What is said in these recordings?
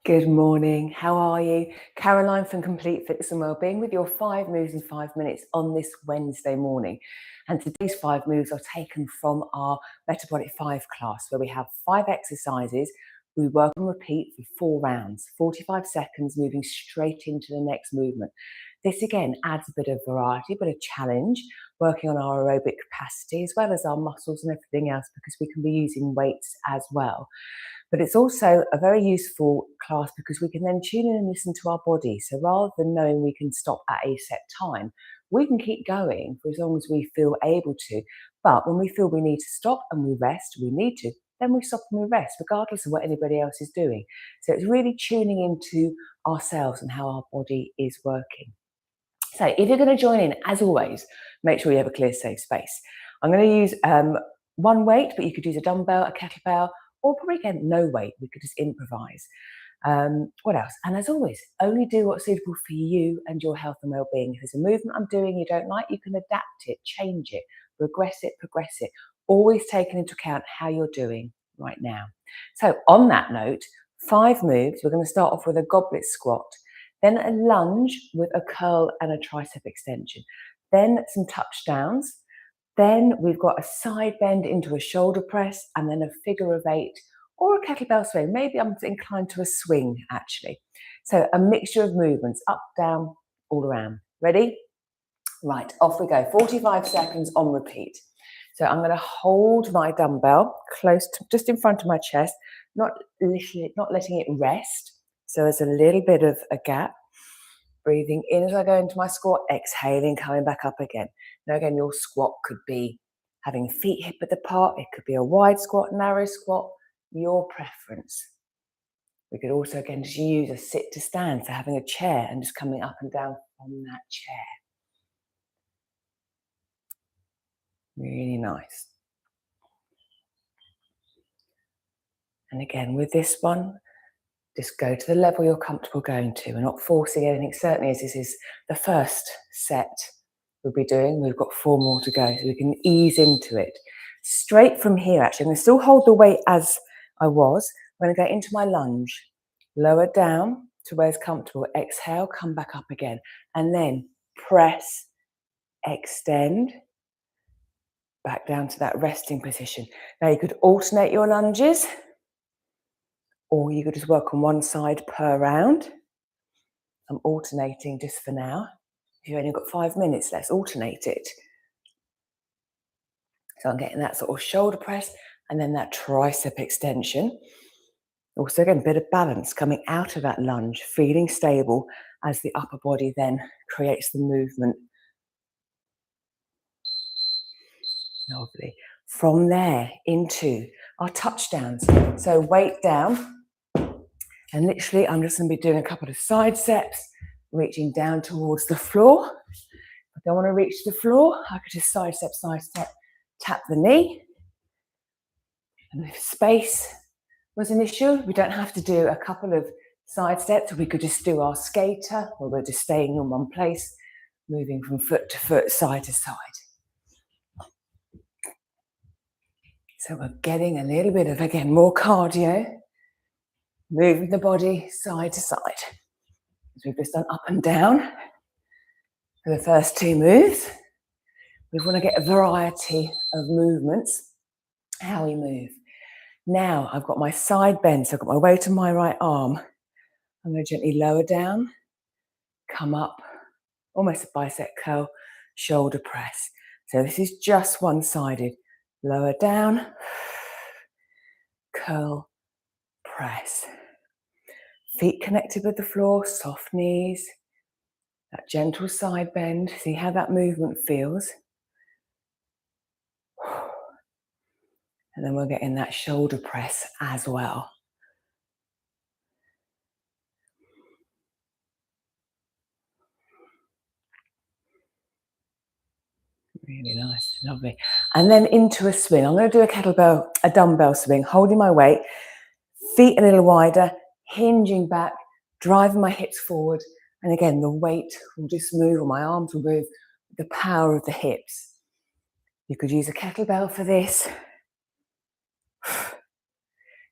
Good morning. How are you? Caroline from Complete Fitness and Wellbeing with your 5 moves in 5 minutes on this Wednesday morning. And today's 5 moves are taken from our Metabolic 5 class, where we have 5 exercises. We work and repeat for 4 rounds, 45 seconds, moving straight into the next movement. This again adds a bit of variety, a bit of challenge, working on our aerobic capacity as well as our muscles and everything else, because we can be using weights as well. But it's also a very useful class because we can then tune in and listen to our body. So rather than knowing we can stop at a set time, we can keep going for as long as we feel able to. But when we feel we need to stop and we rest, we need to, then we stop and we rest, regardless of what anybody else is doing. So it's really tuning into ourselves and how our body is working. So if you're going to join in, as always, make sure you have a clear, safe space. I'm going to use one weight, but you could use a dumbbell, a kettlebell, or probably again, no weight. We could just improvise. What else? And as always, only do what's suitable for you and your health and well-being. If there's a movement I'm doing you don't like, you can adapt it, change it, regress it, progress it, always taking into account how you're doing right now. So on that note, 5 moves. We're going to start off with a goblet squat, then a lunge with a curl and a tricep extension, then some touchdowns. Then we've got a side bend into a shoulder press and then a figure of 8 or a kettlebell swing. Maybe I'm inclined to a swing actually. So a mixture of movements, up, down, all around. Ready? Right, off we go. 45 seconds on repeat. So I'm going to hold my dumbbell close to, just in front of my chest, not letting it rest. So there's a little bit of a gap. Breathing in as I go into my squat, exhaling, coming back up again. Now again, your squat could be having feet hip width apart. It could be a wide squat, narrow squat, your preference. We could also again just use a sit to stand, so having a chair and just coming up and down from that chair. Really nice. And again, with this one, just go to the level you're comfortable going to. We're not forcing anything, certainly as this is the first set we'll be doing. We've got 4 more to go, so we can ease into it. Straight from here, actually, I'm going to still hold the weight as I was. I'm going to go into my lunge, lower down to where it's comfortable. Exhale, come back up again, and then press, extend, back down to that resting position. Now you could alternate your lunges, or you could just work on one side per round. I'm alternating just for now. If you've only got 5 minutes, let's alternate it. So I'm getting that sort of shoulder press and then that tricep extension. Also again, a bit of balance coming out of that lunge, feeling stable as the upper body then creates the movement. Lovely. From there into our touchdowns. So weight down. And literally, I'm just going to be doing a couple of side steps, reaching down towards the floor. If I don't want to reach the floor, I could just side step, tap the knee. And if space was an issue, we don't have to do a couple of side steps. We could just do our skater, or we're just staying in one place, moving from foot to foot, side to side. So we're getting a little bit of, again, more cardio. Moving the body side to side. As we've just done up and down for the first 2 moves. We want to get a variety of movements, how we move. Now I've got my side bend, so I've got my weight on my right arm. I'm going to gently lower down, come up, almost a bicep curl, shoulder press. So this is just one-sided. Lower down, curl, press. Feet connected with the floor, soft knees, that gentle side bend. See how that movement feels. And then we're getting that shoulder press as well. Really nice, lovely. And then into a swing. I'm going to do a dumbbell swing, holding my weight, feet a little wider, hinging back, driving my hips forward. And again, the weight will just move, or my arms will move with the power of the hips. You could use a kettlebell for this.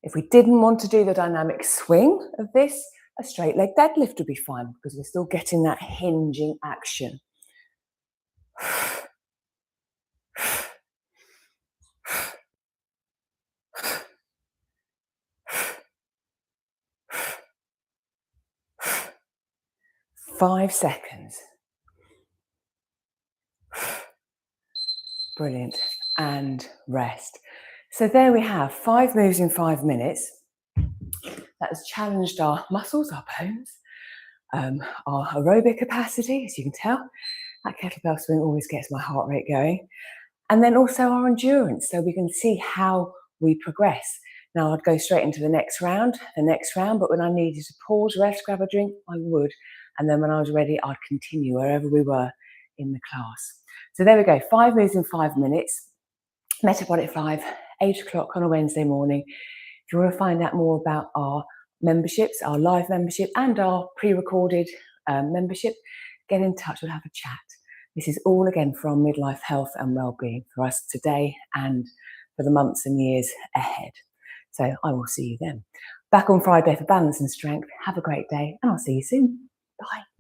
If we didn't want to do the dynamic swing of this, a straight leg deadlift would be fine because we're still getting that hinging action. 5 seconds. Brilliant. And rest. So there we have 5 moves in 5 minutes. That has challenged our muscles, our bones, our aerobic capacity, as you can tell. That kettlebell swing always gets my heart rate going. And then also our endurance, so we can see how we progress. Now I'd go straight into the next round, but when I needed to pause, rest, grab a drink, I would. And then when I was ready, I'd continue wherever we were in the class. So there we go, 5 moves in 5 minutes. Metabolic 5, 8 o'clock on a Wednesday morning. If you want to find out more about our memberships, our live membership and our pre-recorded membership, get in touch, we'll have a chat. This is all again from Midlife Health and Wellbeing for us today and for the months and years ahead. So I will see you then. Back on Friday for balance and strength. Have a great day and I'll see you soon. Bye.